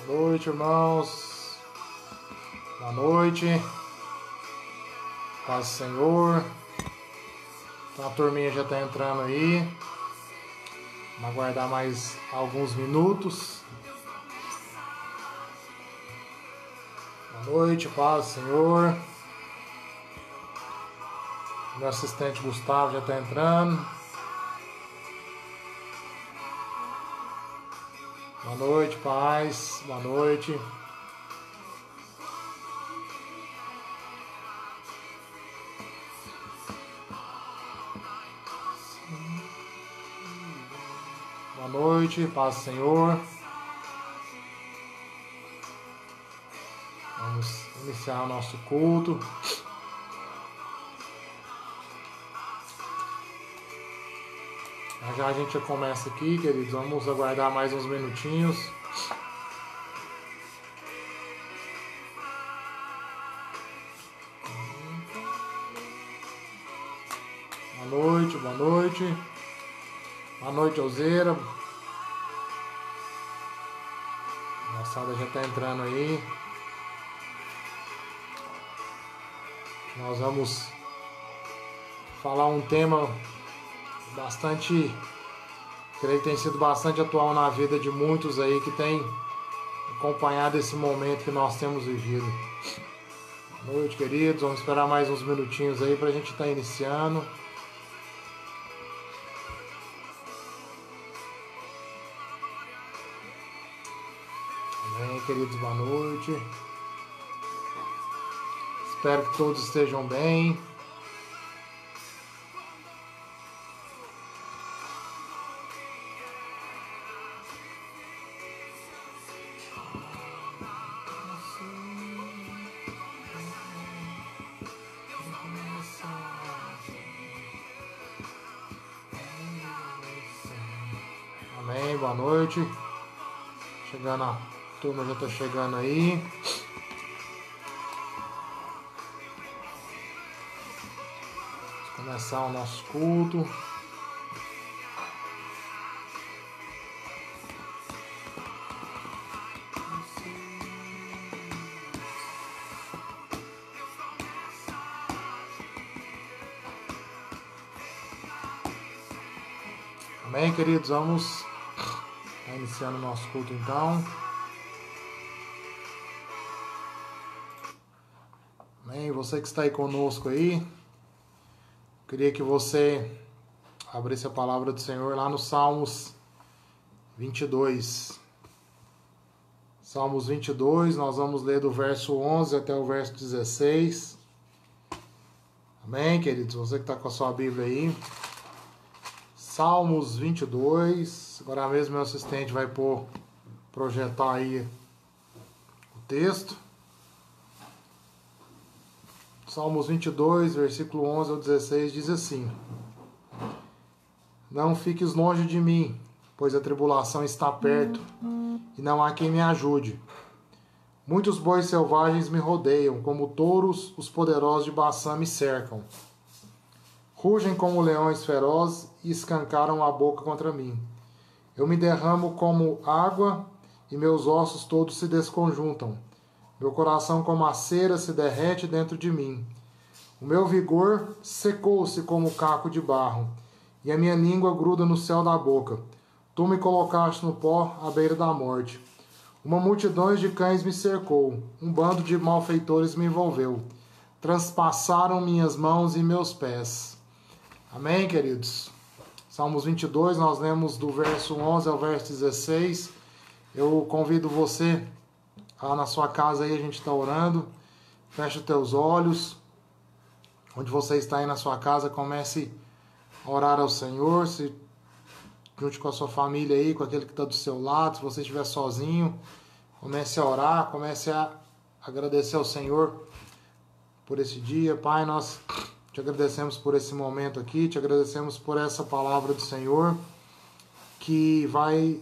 Boa noite, irmãos. Boa noite. Paz do Senhor. Então a turminha já está entrando aí. Vamos aguardar mais alguns minutos. Boa noite, paz do Senhor. Meu assistente Gustavo já está entrando. Boa noite, paz. Boa noite. Boa noite, paz do Senhor. Vamos iniciar o nosso culto. Já a gente já começa aqui, queridos. Vamos aguardar mais uns minutinhos. Boa noite, boa noite. Boa noite, Alzeira. A moçada já está entrando aí. Nós vamos falar um tema bastante, creio que tem sido bastante atual na vida de muitos aí que tem acompanhado esse momento que nós temos vivido. Boa noite, queridos. Vamos esperar mais uns minutinhos aí para a gente estar iniciando. Amém, queridos. Boa noite. Espero que todos estejam bem. Amém, boa noite. Chegando, a turma já está chegando aí. Vamos começar o nosso culto. Amém, queridos? Vamos iniciando o nosso culto então. Amém. Você que está aí conosco aí, queria que você abrisse a palavra do Senhor lá no Salmos 22. Salmos 22, nós vamos ler do verso 11 até o verso 16. Amém, queridos? Você que está com a sua Bíblia aí. Salmos 22. Agora mesmo meu assistente vai projetar aí o texto. Salmos 22, versículo 11 ao 16 diz assim: Não fiques longe de mim, pois a tribulação está perto, e não há quem me ajude. Muitos bois selvagens me rodeiam, como touros, os poderosos de Baçã me cercam. Rugem como leões ferozes e escancaram a boca contra mim. Eu me derramo como água e meus ossos todos se desconjuntam. Meu coração como a cera se derrete dentro de mim. O meu vigor secou-se como caco de barro, e a minha língua gruda no céu da boca. Tu me colocaste no pó à beira da morte. Uma multidão de cães me cercou, um bando de malfeitores me envolveu. Transpassaram minhas mãos e meus pés. Amém, queridos? Salmos 22, nós lemos do verso 11 ao verso 16. Eu convido você lá na sua casa aí, a gente está orando. Feche os teus olhos. Onde você está aí na sua casa, comece a orar ao Senhor. Se junte com a sua família aí, com aquele que está do seu lado. Se você estiver sozinho, comece a orar, comece a agradecer ao Senhor por esse dia. Pai, nós te agradecemos por esse momento aqui, te agradecemos por essa palavra do Senhor, que vai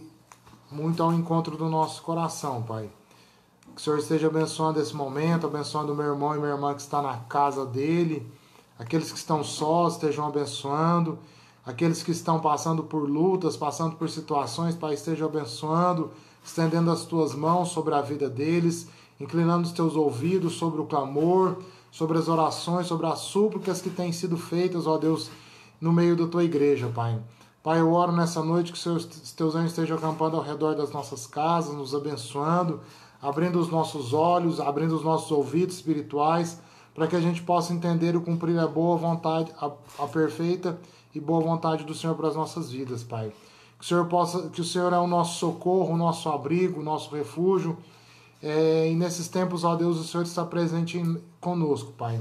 muito ao encontro do nosso coração, Pai. Que o Senhor esteja abençoando esse momento, abençoando o meu irmão e minha irmã que está na casa dele, aqueles que estão sós, estejam abençoando, aqueles que estão passando por lutas, passando por situações, Pai, esteja abençoando, estendendo as tuas mãos sobre a vida deles, inclinando os teus ouvidos sobre o clamor, sobre as orações, sobre as súplicas que têm sido feitas, ó Deus, no meio da tua igreja, Pai. Pai, eu oro nessa noite que os teus anjos estejam acampando ao redor das nossas casas, nos abençoando, abrindo os nossos olhos, abrindo os nossos ouvidos espirituais, para que a gente possa entender e cumprir a boa vontade, a perfeita e boa vontade do Senhor para as nossas vidas, Pai. Que o Senhor é o nosso socorro, o nosso abrigo, o nosso refúgio. E nesses tempos, ó Deus, o Senhor está presente conosco, Pai.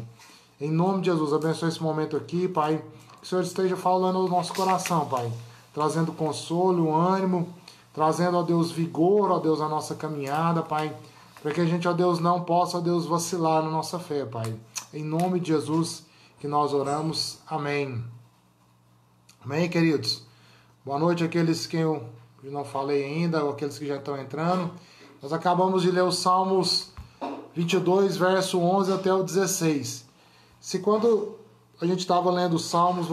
Em nome de Jesus, abençoe esse momento aqui, Pai. Que o Senhor esteja falando no nosso coração, Pai. Trazendo consolo, ânimo, trazendo, ó Deus, vigor, ó Deus, a nossa caminhada, Pai. Para que a gente, ó Deus, não possa, ó Deus, vacilar na nossa fé, Pai. Em nome de Jesus que nós oramos. Amém. Amém, queridos? Boa noite àqueles que eu não falei ainda, ou aqueles que já estão entrando. Nós acabamos de ler os Salmos 22, verso 11 até o 16. Se quando a gente estava lendo os Salmos,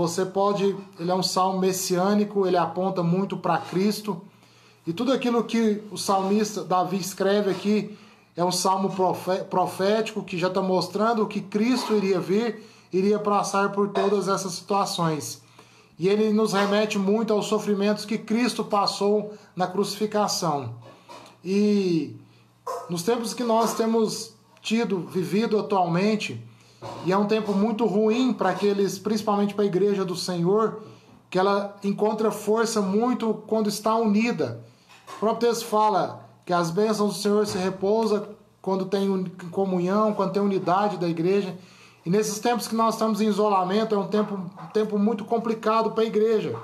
ele é um salmo messiânico, ele aponta muito para Cristo. E tudo aquilo que o salmista Davi escreve aqui é um salmo profético que já está mostrando que Cristo iria vir, iria passar por todas essas situações. E ele nos remete muito aos sofrimentos que Cristo passou na crucificação. E nos tempos que nós temos vivido atualmente, e é um tempo muito ruim para aqueles, principalmente para a igreja do Senhor, que ela encontra força muito quando está unida. O próprio texto fala que as bênçãos do Senhor se repousam quando tem comunhão, quando tem unidade da igreja. E nesses tempos que nós estamos em isolamento, é um tempo muito complicado para a igreja,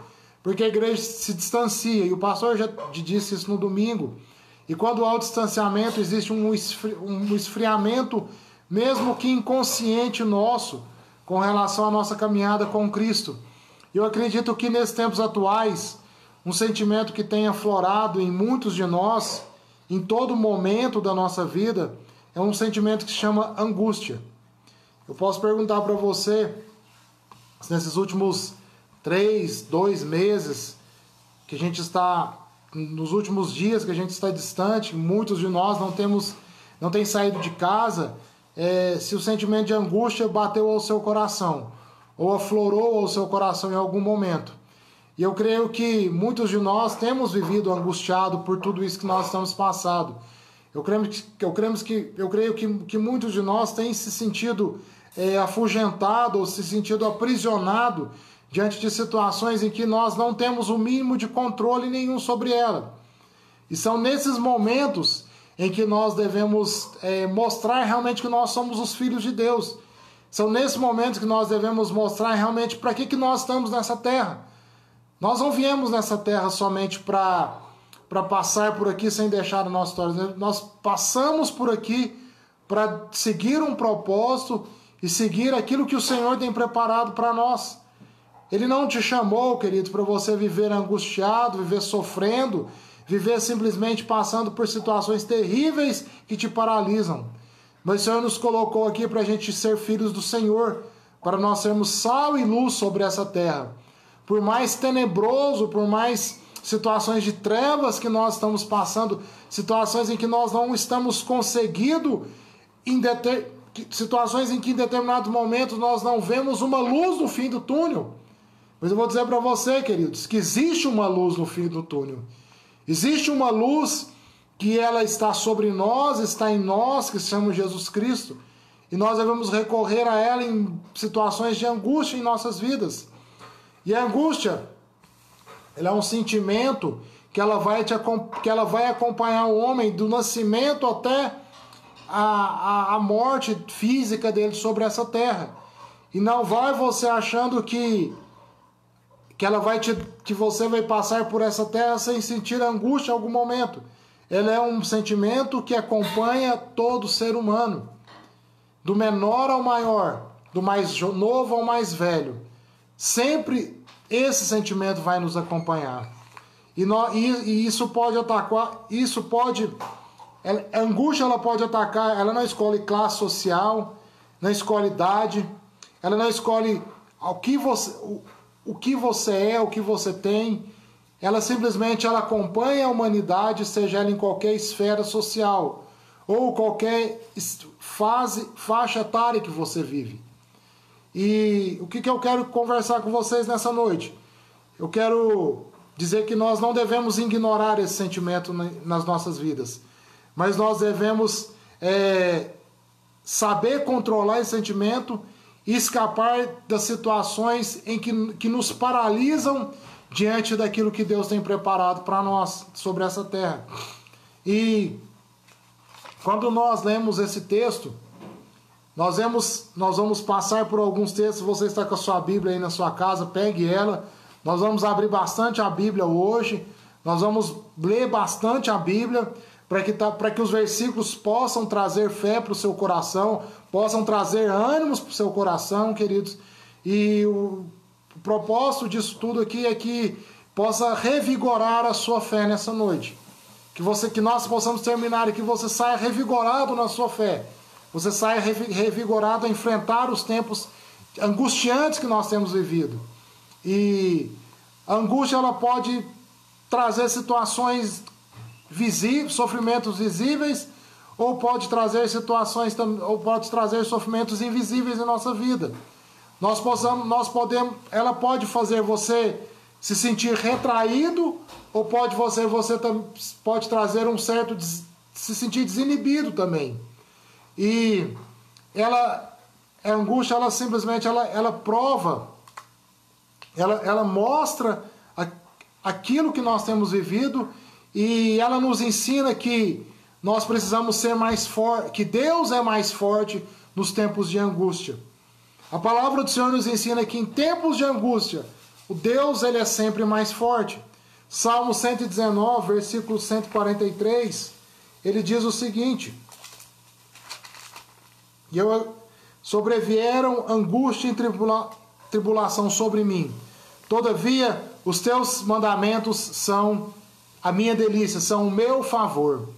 porque a igreja se distancia, e o pastor já disse isso no domingo. E quando há o distanciamento, existe um esfriamento, mesmo que inconsciente nosso, com relação à nossa caminhada com Cristo. Eu acredito que nesses tempos atuais, um sentimento que tem aflorado em muitos de nós, em todo momento da nossa vida, é um sentimento que se chama angústia. Eu posso perguntar para você, se nesses últimos 2 meses, que a gente está, nos últimos dias que a gente está distante, muitos de nós não tem saído de casa, se o sentimento de angústia bateu ao seu coração, ou aflorou ao seu coração em algum momento. E eu creio que muitos de nós temos vivido angustiado por tudo isso que nós estamos passando. Eu creio que muitos de nós têm se sentido afugentado ou se sentido aprisionado diante de situações em que nós não temos o mínimo de controle nenhum sobre ela. E são nesses momentos em que nós devemos mostrar realmente que nós somos os filhos de Deus. São nesses momentos que nós devemos mostrar realmente para que nós estamos nessa terra. Nós não viemos nessa terra somente para passar por aqui sem deixar a nossa história. Nós passamos por aqui para seguir um propósito e seguir aquilo que o Senhor tem preparado para nós. Ele não te chamou, querido, para você viver angustiado, viver sofrendo, viver simplesmente passando por situações terríveis que te paralisam. Mas o Senhor nos colocou aqui para a gente ser filhos do Senhor, para nós sermos sal e luz sobre essa terra. Por mais tenebroso, por mais situações de trevas que nós estamos passando, situações em que nós não estamos conseguindo, situações em que em determinados momentos nós não vemos uma luz no fim do túnel. Mas eu vou dizer para você, queridos, que existe uma luz no fim do túnel. Existe uma luz que ela está sobre nós, está em nós, que se chama Jesus Cristo. E nós devemos recorrer a ela em situações de angústia em nossas vidas. E a angústia, ela é um sentimento que ela vai acompanhar o homem do nascimento até a morte física dele sobre essa terra. E não vai você achando que você vai passar por essa terra sem sentir angústia em algum momento. Ela é um sentimento que acompanha todo ser humano, do menor ao maior, do mais novo ao mais velho. Sempre esse sentimento vai nos acompanhar. E isso pode atacar, a angústia ela pode atacar, ela não escolhe classe social, não escolhe idade, ela não escolhe o que você é, o que você tem. ela simplesmente ela acompanha a humanidade, seja ela em qualquer esfera social ou qualquer faixa etária que você vive. E o que eu quero conversar com vocês nessa noite? Eu quero dizer que nós não devemos ignorar esse sentimento nas nossas vidas, mas nós devemos saber controlar esse sentimento e escapar das situações em que nos paralisam diante daquilo que Deus tem preparado para nós sobre essa terra. E quando nós lemos esse texto, nós vamos passar por alguns textos. Você está com a sua Bíblia aí na sua casa, pegue ela. Nós vamos abrir bastante a Bíblia hoje. Nós vamos ler bastante a Bíblia para que os versículos possam trazer fé para o seu coração, possam trazer ânimos para o seu coração, queridos. E o propósito disso tudo aqui é que possa revigorar a sua fé nessa noite. Que nós possamos terminar e que você saia revigorado na sua fé. Você saia revigorado a enfrentar os tempos angustiantes que nós temos vivido. E a angústia ela pode trazer situações visíveis, sofrimentos visíveis, ou pode trazer sofrimentos invisíveis em nossa vida. Ela pode fazer você se sentir retraído, ou pode trazer um certo se sentir desinibido também. E a angústia, ela simplesmente ela prova, ela mostra aquilo que nós temos vivido, e ela nos ensina que nós precisamos ser mais fortes, que Deus é mais forte nos tempos de angústia. A palavra do Senhor nos ensina que em tempos de angústia, o Deus ele é sempre mais forte. Salmo 119, versículo 143, ele diz o seguinte: sobrevieram angústia e tribulação sobre mim. Todavia, os teus mandamentos são a minha delícia, são o meu favor.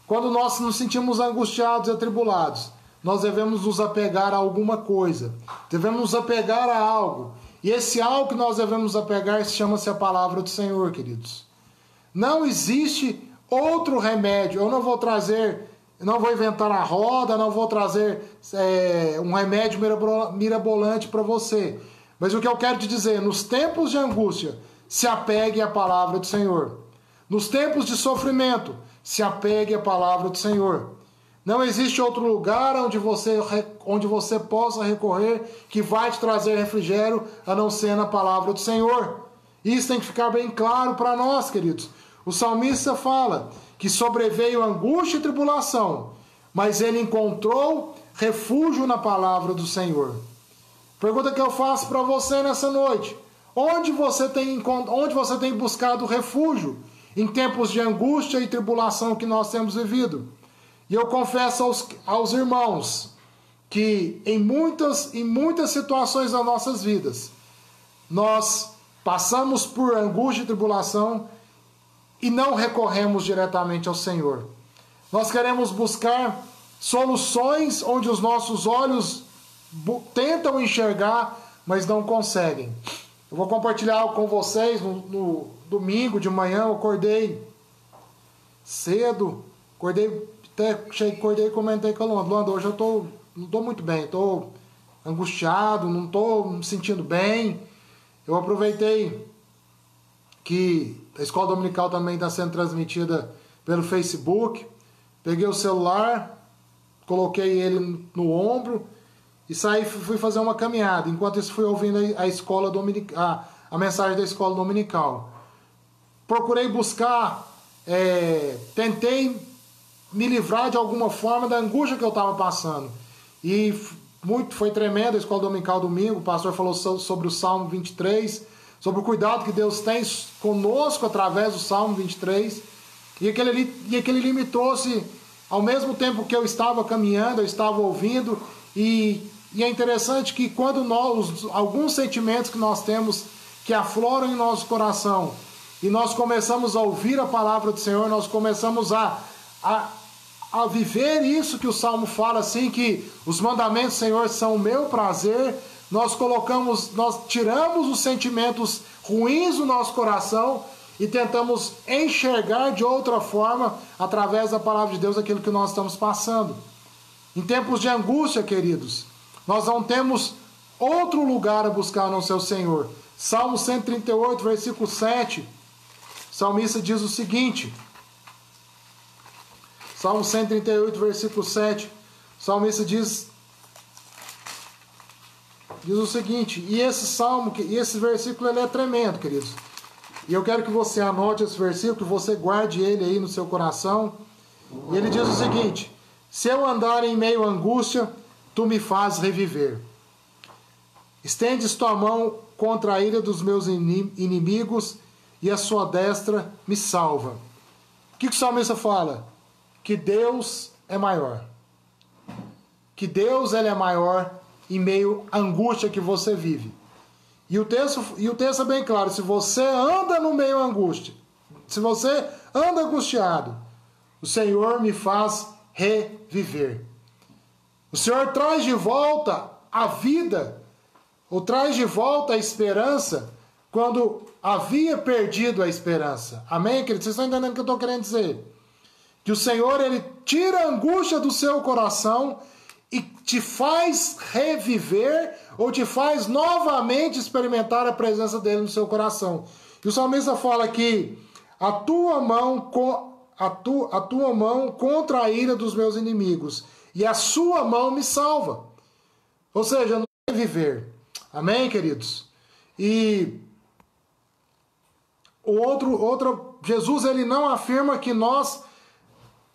Quando nós nos sentimos angustiados e atribulados, nós devemos nos apegar a alguma coisa. Devemos nos apegar a algo. E esse algo que nós devemos apegar chama-se a palavra do Senhor, queridos. Não existe outro remédio. Eu não vou inventar a roda, não vou trazer um remédio mirabolante para você. Mas o que eu quero te dizer, nos tempos de angústia, se apegue à palavra do Senhor. Nos tempos de sofrimento, se apegue à palavra do Senhor. Não existe outro lugar onde você possa recorrer que vai te trazer refrigério a não ser na palavra do Senhor. Isso tem que ficar bem claro para nós, queridos. O salmista fala que sobreveio angústia e tribulação, mas ele encontrou refúgio na palavra do Senhor. Pergunta que eu faço para você nessa noite: onde você tem buscado refúgio em tempos de angústia e tribulação que nós temos vivido? E eu confesso aos irmãos que em muitas situações das nossas vidas, nós passamos por angústia e tribulação e não recorremos diretamente ao Senhor. Nós queremos buscar soluções onde os nossos olhos tentam enxergar, mas não conseguem. Eu vou compartilhar algo com vocês. No domingo de manhã eu acordei cedo, acordei e comentei com a Luanda: hoje eu não estou muito bem, estou angustiado, não estou me sentindo bem. Eu aproveitei que a escola dominical também está sendo transmitida pelo Facebook, peguei o celular, coloquei ele no ombro e fui fazer uma caminhada. Enquanto isso, fui ouvindo a mensagem da escola dominical. Procurei buscar, tentei me livrar de alguma forma da angústia que eu estava passando. E foi tremendo a escola dominical domingo. O pastor falou sobre o Salmo 23, sobre o cuidado que Deus tem conosco através do Salmo 23. E aquele ali me trouxe, ao mesmo tempo que eu estava caminhando, eu estava ouvindo. E é interessante que quando alguns sentimentos que nós temos que afloram em nosso coração, e nós começamos a ouvir a palavra do Senhor, nós começamos a viver isso que o Salmo fala, assim, que os mandamentos do Senhor são o meu prazer. Nós tiramos os sentimentos ruins no nosso coração e tentamos enxergar de outra forma, através da palavra de Deus, aquilo que nós estamos passando. Em tempos de angústia, queridos, nós não temos outro lugar a buscar no seu Senhor. Salmo 138, versículo 7, o salmista diz o seguinte, Salmo 138, versículo 7, o salmista diz o seguinte, e esse versículo ele é tremendo, queridos. E eu quero que você anote esse versículo, que você guarde ele aí no seu coração. E ele diz o seguinte: se eu andar em meio à angústia, tu me fazes reviver. Estendes tua mão contra a ira dos meus inimigos, e a sua destra me salva. O que o salmista fala? Que Deus é maior. Que Deus ele é maior em meio à angústia que você vive. E o texto é bem claro: se você anda no meio da angústia, se você anda angustiado, o Senhor me faz reviver. O Senhor traz de volta a vida, ou traz de volta a esperança, quando havia perdido a esperança. Amém, queridos? Vocês estão entendendo o que eu estou querendo dizer? Que o Senhor, ele tira a angústia do seu coração e te faz reviver, ou te faz novamente experimentar a presença dele no seu coração. E o salmista fala que a tua mão contra a ira dos meus inimigos, e a sua mão me salva. Ou seja, não é viver. Amém, queridos? E Jesus ele não afirma que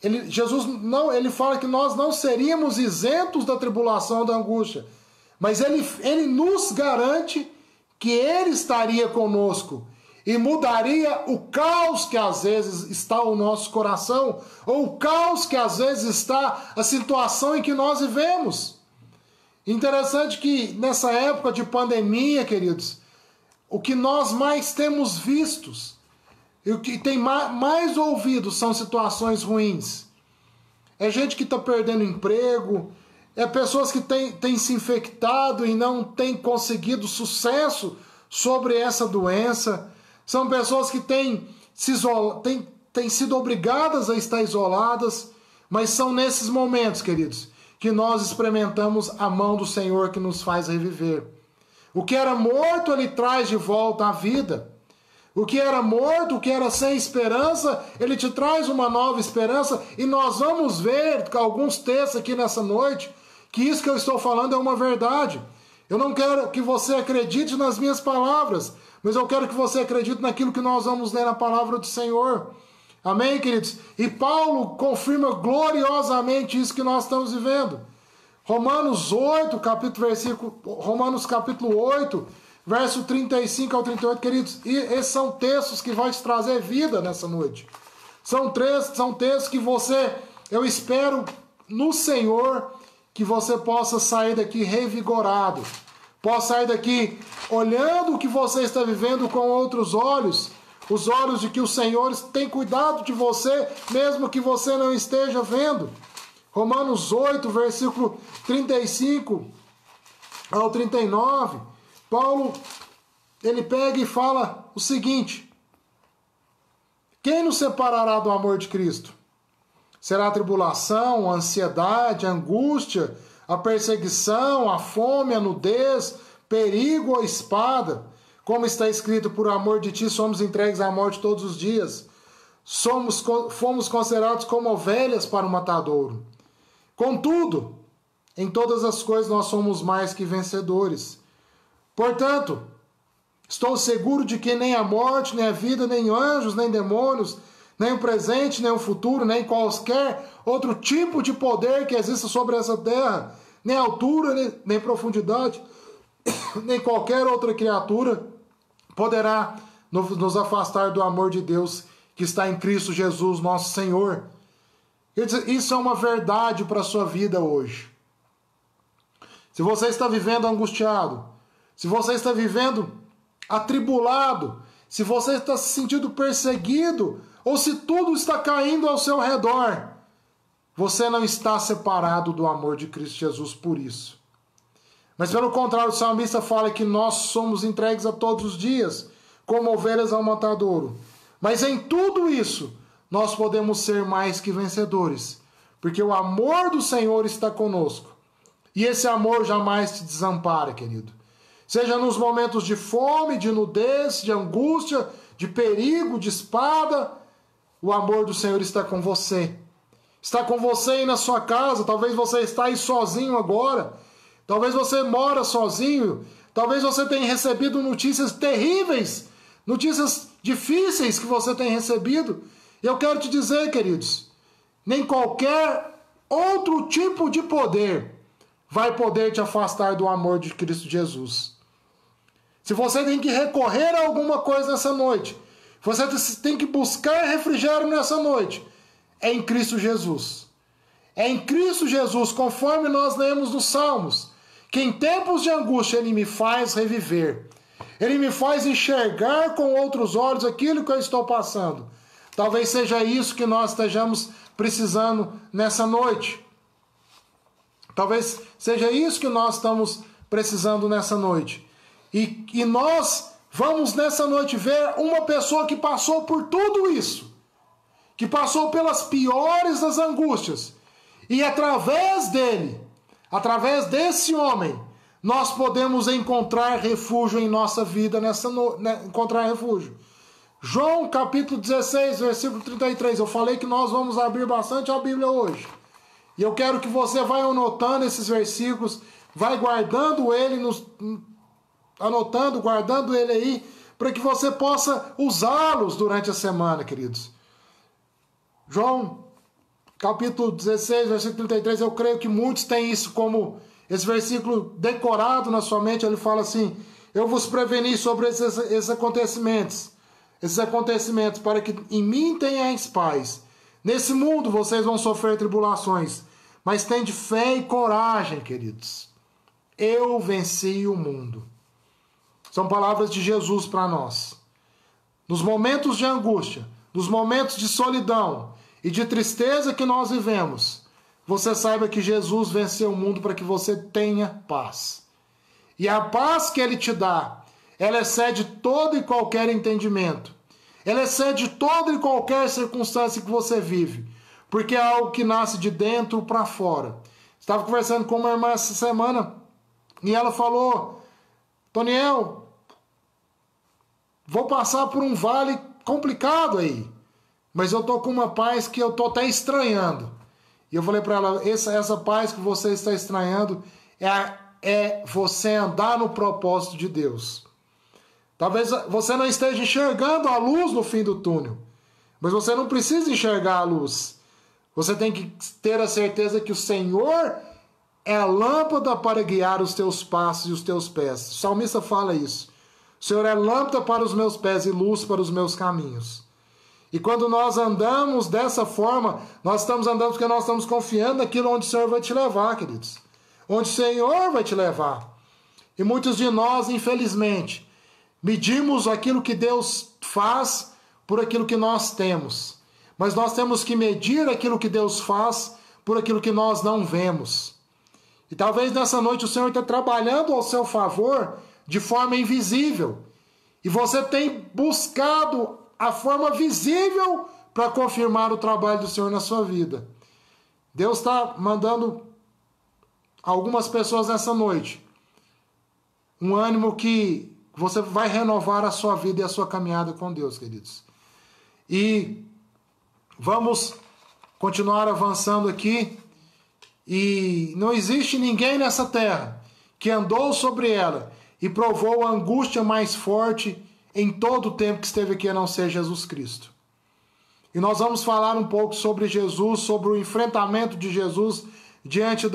ele fala que nós não seríamos isentos da tribulação, da angústia. Mas ele nos garante que ele estaria conosco e mudaria o caos que às vezes está no nosso coração, ou o caos que às vezes está a situação em que nós vivemos. Interessante que nessa época de pandemia, queridos, o que nós mais temos vistos e o que tem mais ouvido são situações ruins. É gente que está perdendo emprego, é pessoas que têm se infectado e não têm conseguido sucesso sobre essa doença. São pessoas que têm sido obrigadas a estar isoladas, mas são nesses momentos, queridos, que nós experimentamos a mão do Senhor que nos faz reviver. O que era morto, ele traz de volta à vida. O que era morto, o que era sem esperança, ele te traz uma nova esperança. E nós vamos ver alguns textos aqui nessa noite, que isso que eu estou falando é uma verdade. Eu não quero que você acredite nas minhas palavras, mas eu quero que você acredite naquilo que nós vamos ler na palavra do Senhor. Amém, queridos? E Paulo confirma gloriosamente isso que nós estamos vivendo. Romanos capítulo 8, verso 35 ao 38, queridos, e esses são textos que vão te trazer vida nessa noite. São textos que eu espero no Senhor, que você possa sair daqui revigorado, possa sair daqui olhando o que você está vivendo com outros olhos, os olhos de que o Senhor tem cuidado de você, mesmo que você não esteja vendo. Romanos 8, versículo 35 ao 39, Paulo, ele pega e fala o seguinte: quem nos separará do amor de Cristo? Será a tribulação, a ansiedade, a angústia, a perseguição, a fome, a nudez, perigo ou espada? Como está escrito, por amor de ti somos entregues à morte todos os dias. Fomos considerados como ovelhas para o matadouro. Contudo, em todas as coisas nós somos mais que vencedores. Portanto, estou seguro de que nem a morte, nem a vida, nem anjos, nem demônios, nem o presente, nem o futuro, nem qualquer outro tipo de poder que exista sobre essa terra, nem altura, nem profundidade, nem qualquer outra criatura poderá nos afastar do amor de Deus que está em Cristo Jesus, nosso Senhor. Isso é uma verdade para a sua vida hoje. Se você está vivendo angustiado, se você está vivendo atribulado, se você está se sentindo perseguido, ou se tudo está caindo ao seu redor, você não está separado do amor de Cristo Jesus por isso. Mas pelo contrário, o salmista fala que nós somos entregues a todos os dias, como ovelhas ao matadouro. Mas em tudo isso, nós podemos ser mais que vencedores, porque o amor do Senhor está conosco. E esse amor jamais te desampara, querido. Seja nos momentos de fome, de nudez, de angústia, de perigo, de espada, o amor do Senhor está com você. Está com você aí na sua casa. Talvez você está aí sozinho agora. Talvez você mora sozinho. Talvez você tenha recebido notícias terríveis, notícias difíceis que você tem recebido. E eu quero te dizer, queridos, nem qualquer outro tipo de poder vai poder te afastar do amor de Cristo Jesus. Se você tem que recorrer a alguma coisa nessa noite, você tem que buscar refrigério nessa noite, é em Cristo Jesus. É em Cristo Jesus, conforme nós lemos nos Salmos, que em tempos de angústia Ele me faz reviver. Ele me faz enxergar com outros olhos aquilo que eu estou passando. Talvez seja isso que nós estejamos precisando nessa noite. Talvez seja isso que nós estamos precisando nessa noite. E nós vamos nessa noite ver uma pessoa que passou por tudo isso, que passou pelas piores das angústias, e através dele, através desse homem, nós podemos encontrar refúgio em nossa vida, encontrar refúgio. João capítulo 16, versículo 33, eu falei que nós vamos abrir bastante a Bíblia hoje, e eu quero que você vá anotando esses versículos, vai guardando ele anotando, guardando ele aí, para que você possa usá-los durante a semana, queridos. João, capítulo 16, versículo 33, eu creio que muitos têm isso como esse versículo decorado na sua mente. Ele fala assim: eu vos preveni sobre esses acontecimentos, para que em mim tenhais paz. Nesse mundo vocês vão sofrer tribulações, mas tende fé e coragem, queridos. Eu venci o mundo. São palavras de Jesus para nós. Nos momentos de angústia, nos momentos de solidão e de tristeza que nós vivemos, você saiba que Jesus venceu o mundo para que você tenha paz. E a paz que Ele te dá, ela excede todo e qualquer entendimento. Ela excede toda e qualquer circunstância que você vive, porque é algo que nasce de dentro para fora. Estava conversando com uma irmã essa semana e ela falou: Toniel, vou passar por um vale complicado aí, mas eu tô com uma paz que eu tô até estranhando. E eu falei para ela: essa paz que você está estranhando é você andar no propósito de Deus. Talvez você não esteja enxergando a luz no fim do túnel, mas você não precisa enxergar a luz. Você tem que ter a certeza que o Senhor é a lâmpada para guiar os teus passos e os teus pés. O salmista fala isso. O Senhor é lâmpada para os meus pés e luz para os meus caminhos. E quando nós andamos dessa forma, nós estamos andando porque nós estamos confiando naquilo onde o Senhor vai te levar, queridos. Onde o Senhor vai te levar. E muitos de nós, infelizmente, medimos aquilo que Deus faz por aquilo que nós temos. Mas nós temos que medir aquilo que Deus faz por aquilo que nós não vemos. E talvez nessa noite o Senhor está trabalhando ao seu favor de forma invisível. E você tem buscado a forma visível para confirmar o trabalho do Senhor na sua vida. Deus está mandando algumas pessoas nessa noite um ânimo que você vai renovar a sua vida e a sua caminhada com Deus, queridos. E vamos continuar avançando aqui. E não existe ninguém nessa terra que andou sobre ela e provou a angústia mais forte em todo o tempo que esteve aqui, a não ser Jesus Cristo. E nós vamos falar um pouco sobre Jesus, sobre o enfrentamento de Jesus diante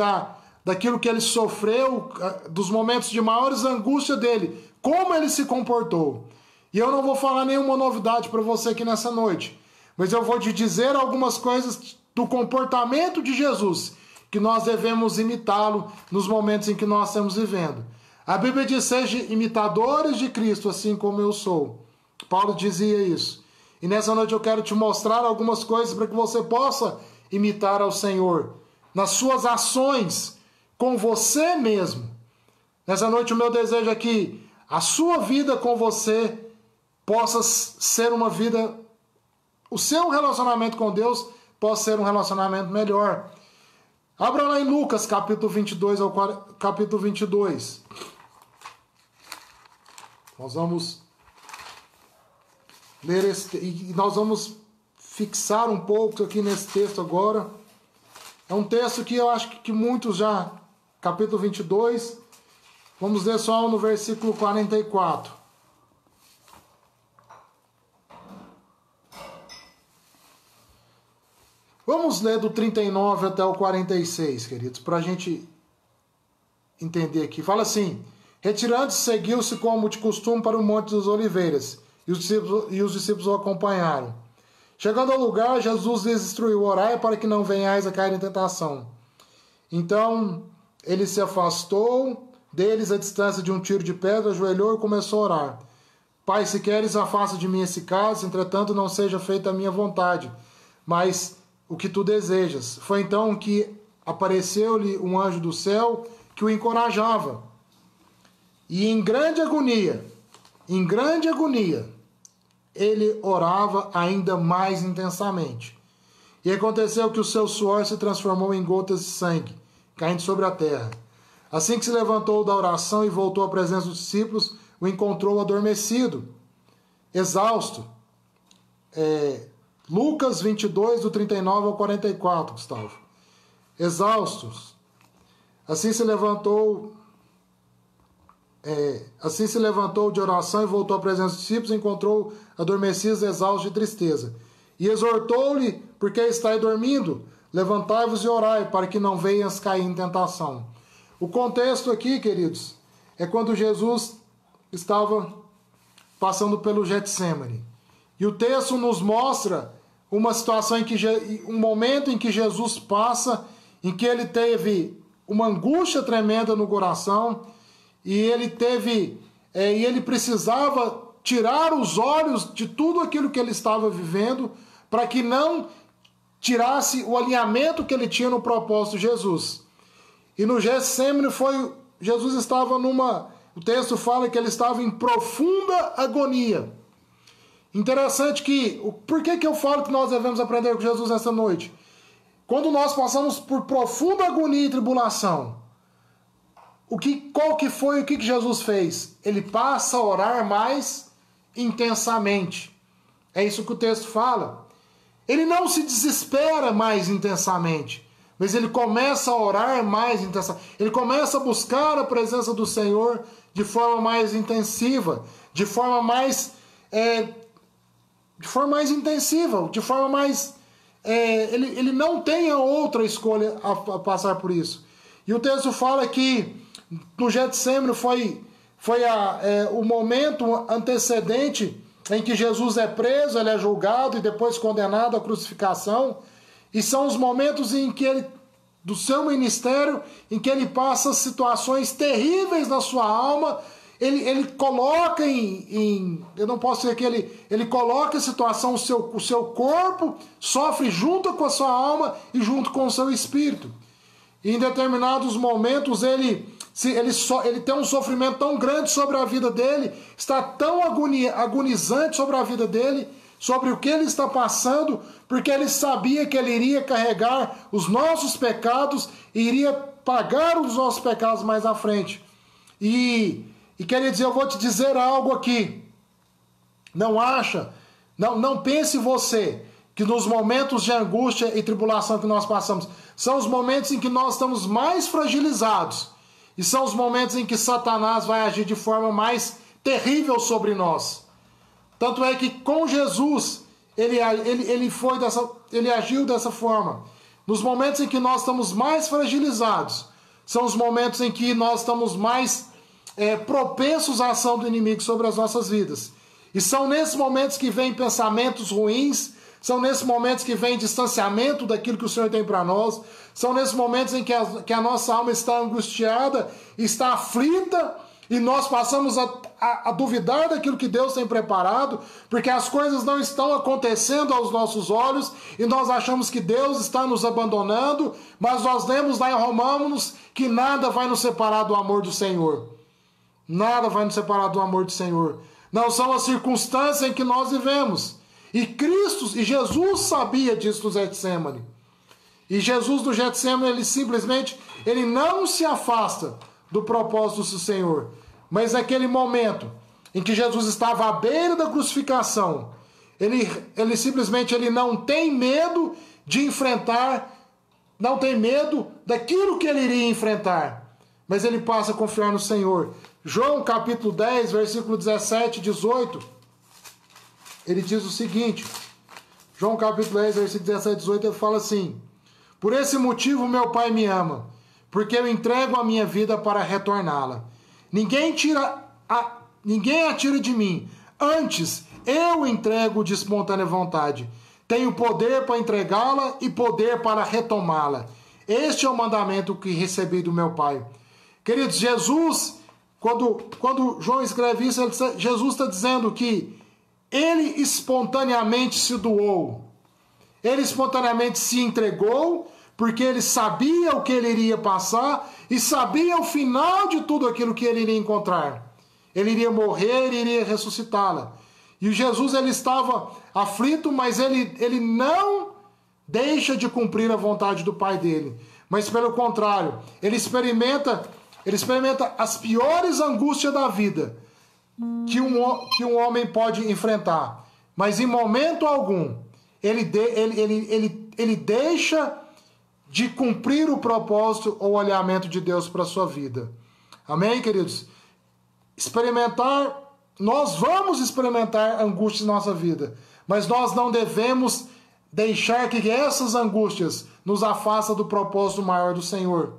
daquilo que ele sofreu, dos momentos de maiores angústia dele, como ele se comportou. E eu não vou falar nenhuma novidade para você aqui nessa noite, mas eu vou te dizer algumas coisas do comportamento de Jesus, que nós devemos imitá-lo nos momentos em que nós estamos vivendo. A Bíblia diz: sejam imitadores de Cristo, assim como eu sou. Paulo dizia isso. E nessa noite eu quero te mostrar algumas coisas para que você possa imitar ao Senhor nas suas ações com você mesmo. Nessa noite o meu desejo é que a sua vida com você possa ser uma vida, o seu relacionamento com Deus possa ser um relacionamento melhor. Abra lá em Lucas, capítulo 22 ao capítulo 22. Nós vamos ler e nós vamos fixar um pouco aqui nesse texto agora. É um texto que eu acho que muitos já, capítulo 22, vamos ler só no versículo 44. Vamos ler do 39 até o 46, queridos, para a gente entender aqui. Fala assim: retirando-se, seguiu-se como de costume para o Monte das Oliveiras, e os discípulos o acompanharam. Chegando ao lugar, Jesus lhes instruiu: orai para que não venhais a cair em tentação. Então ele se afastou deles a distância de um tiro de pedra, ajoelhou e começou a orar: Pai, se queres, afasta de mim esse cálice, entretanto não seja feita a minha vontade, mas o que tu desejas. Foi então que apareceu-lhe um anjo do céu que o encorajava. E em grande agonia, ele orava ainda mais intensamente. E aconteceu que o seu suor se transformou em gotas de sangue, caindo sobre a terra. Assim que se levantou da oração e voltou à presença dos discípulos, o encontrou adormecido, exausto. Lucas 22, do 39 ao 44, Gustavo. Exaustos. Assim se levantou de oração e voltou à presença dos discípulos e encontrou adormecidos, exaustos de tristeza. E exortou-lhe: porque estáis dormindo? Levantai-vos e orai, para que não venhas cair em tentação. O contexto aqui, queridos, é quando Jesus estava passando pelo Getsêmani. E o texto nos mostra uma situação um momento em que Jesus passa, em que ele teve uma angústia tremenda no coração, e ele precisava tirar os olhos de tudo aquilo que ele estava vivendo, para que não tirasse o alinhamento que ele tinha no propósito de Jesus. E no Getsêmani Jesus estava o texto fala que ele estava em profunda agonia. Interessante por que eu falo que nós devemos aprender com Jesus nessa noite? Quando nós passamos por profunda agonia e tribulação, o que Jesus fez? Ele passa a orar mais intensamente. É isso que o texto fala. Ele não se desespera mais intensamente, mas ele começa a orar mais intensamente. Ele começa a buscar a presença do Senhor de forma mais intensiva, de forma mais intensiva, de forma mais... ele não tem a outra escolha a passar por isso. E o texto fala que no Getsêmani foi o momento antecedente em que Jesus é preso, ele é julgado e depois condenado à crucificação. E são os momentos em que do seu ministério, em que ele passa situações terríveis na sua alma. Ele coloca eu não posso dizer que ele coloca em situação o seu corpo, sofre junto com a sua alma e junto com o seu espírito. E em determinados momentos ele tem um sofrimento tão grande sobre a vida dele, está tão agonizante sobre a vida dele, sobre o que ele está passando, porque ele sabia que ele iria carregar os nossos pecados e iria pagar os nossos pecados mais à frente. E queria dizer, eu vou te dizer algo aqui. Não pense você que nos momentos de angústia e tribulação que nós passamos, são os momentos em que nós estamos mais fragilizados. E são os momentos em que Satanás vai agir de forma mais terrível sobre nós. Tanto é que com Jesus, ele agiu dessa forma. Nos momentos em que nós estamos mais fragilizados, são os momentos em que nós estamos mais propensos à ação do inimigo sobre as nossas vidas. E são nesses momentos que vêm pensamentos ruins, são nesses momentos que vem distanciamento daquilo que o Senhor tem para nós, são nesses momentos em que a nossa alma está angustiada, está aflita, e nós passamos a duvidar daquilo que Deus tem preparado, porque as coisas não estão acontecendo aos nossos olhos, e nós achamos que Deus está nos abandonando, mas nós lemos lá em Romanos que nada vai nos separar do amor do Senhor. Nada vai nos separar do amor do Senhor. não são as circunstâncias em que nós vivemos. E Cristo, e Jesus sabia disso no Getsemane. E Jesus no Getsemane, ele simplesmente, ele não se afasta do propósito do Senhor. Mas naquele momento em que Jesus estava à beira da crucificação, ele simplesmente ele não tem medo de enfrentar, não tem medo daquilo que ele iria enfrentar, mas ele passa a confiar no Senhor. João capítulo 10, versículo 17 e 18, ele diz o seguinte, João capítulo 10, versículo 17 e 18, ele fala assim: por esse motivo meu Pai me ama, porque eu entrego a minha vida para retorná-la. Ninguém a tira de mim, antes eu entrego de espontânea vontade. Tenho poder para entregá-la e poder para retomá-la. Este é o mandamento que recebi do meu Pai. Queridos, Jesus, quando João escreve isso, Jesus está dizendo que ele espontaneamente se doou. Ele espontaneamente se entregou, porque ele sabia o que ele iria passar e sabia o final de tudo aquilo que ele iria encontrar. Ele iria morrer e iria ressuscitá-la. E Jesus, ele estava aflito, mas ele não deixa de cumprir a vontade do Pai dele. Mas pelo contrário, ele experimenta as piores angústias da vida que um homem pode enfrentar. Mas em momento algum, ele deixa de cumprir o propósito ou o alinhamento de Deus para a sua vida. Amém, queridos? Nós vamos experimentar angústias na nossa vida, mas nós não devemos deixar que essas angústias nos afastem do propósito maior do Senhor.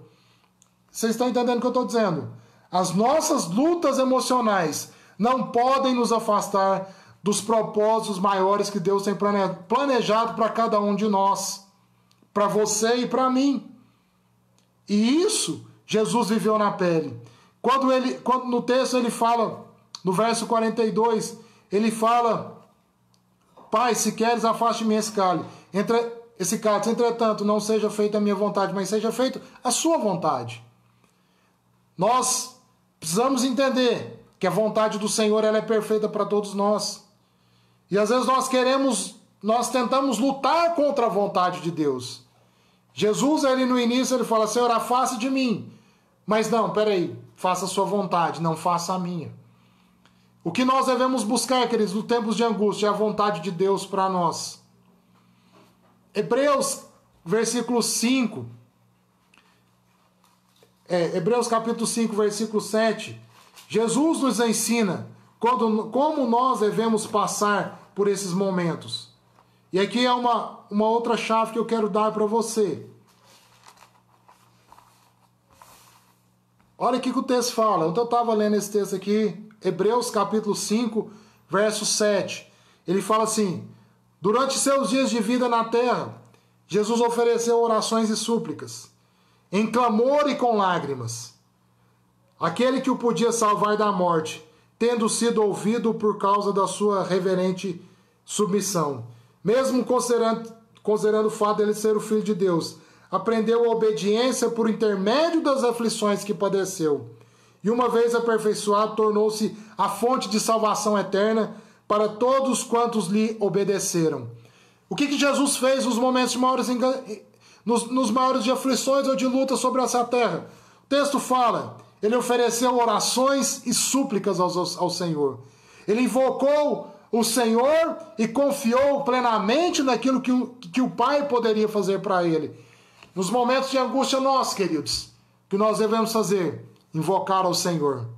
Vocês estão entendendo o que eu estou dizendo? As nossas lutas emocionais não podem nos afastar dos propósitos maiores que Deus tem planejado para cada um de nós, para você e para mim. E isso Jesus viveu na pele. Quando no texto ele fala, no verso 42, ele fala: Pai, se queres, afaste-me esse cálice. Entretanto, não seja feita a minha vontade, mas seja feita a sua vontade. Nós precisamos entender que a vontade do Senhor ela é perfeita para todos nós. E às vezes nós tentamos lutar contra a vontade de Deus. Jesus, ele no início, ele fala: Senhor, afaste de mim. Mas não, peraí, faça a sua vontade, não faça a minha. O que nós devemos buscar, queridos, nos tempos de angústia, é a vontade de Deus para nós. Hebreus, versículo 5. Hebreus capítulo 5, versículo 7. Jesus nos ensina como nós devemos passar por esses momentos. E aqui é uma outra chave que eu quero dar para você. Olha o que o texto fala. Então eu estava lendo esse texto aqui, Hebreus capítulo 5, verso 7. Ele fala assim: durante seus dias de vida na terra, Jesus ofereceu orações e súplicas, em clamor e com lágrimas. Aquele que o podia salvar da morte, tendo sido ouvido por causa da sua reverente submissão. Mesmo considerando o fato de ele ser o Filho de Deus, aprendeu a obediência por intermédio das aflições que padeceu. E uma vez aperfeiçoado, tornou-se a fonte de salvação eterna para todos quantos lhe obedeceram. O que Jesus fez nos momentos maiores, nos maiores de aflições ou de luta sobre essa terra? O texto fala: ele ofereceu orações e súplicas ao Senhor. Ele invocou o Senhor e confiou plenamente naquilo que o Pai poderia fazer para ele. Nos momentos de angústia, nós, queridos, o que nós devemos fazer? Invocar ao Senhor,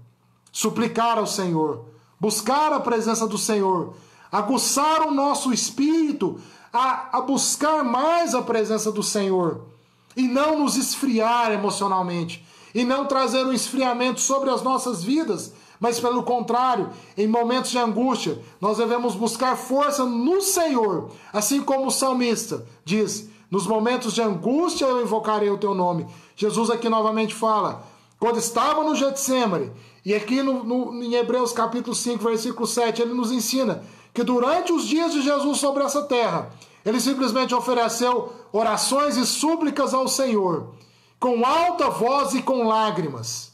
suplicar ao Senhor, buscar a presença do Senhor, aguçar o nosso espírito a buscar mais a presença do Senhor e não nos esfriar emocionalmente e não trazer um esfriamento sobre as nossas vidas, mas pelo contrário, em momentos de angústia, nós devemos buscar força no Senhor, assim como o salmista diz: nos momentos de angústia eu invocarei o teu nome. Jesus aqui novamente fala, quando estava no Getsemane, e aqui em Hebreus capítulo 5, versículo 7, ele nos ensina que durante os dias de Jesus sobre essa terra, ele simplesmente ofereceu orações e súplicas ao Senhor, com alta voz e com lágrimas.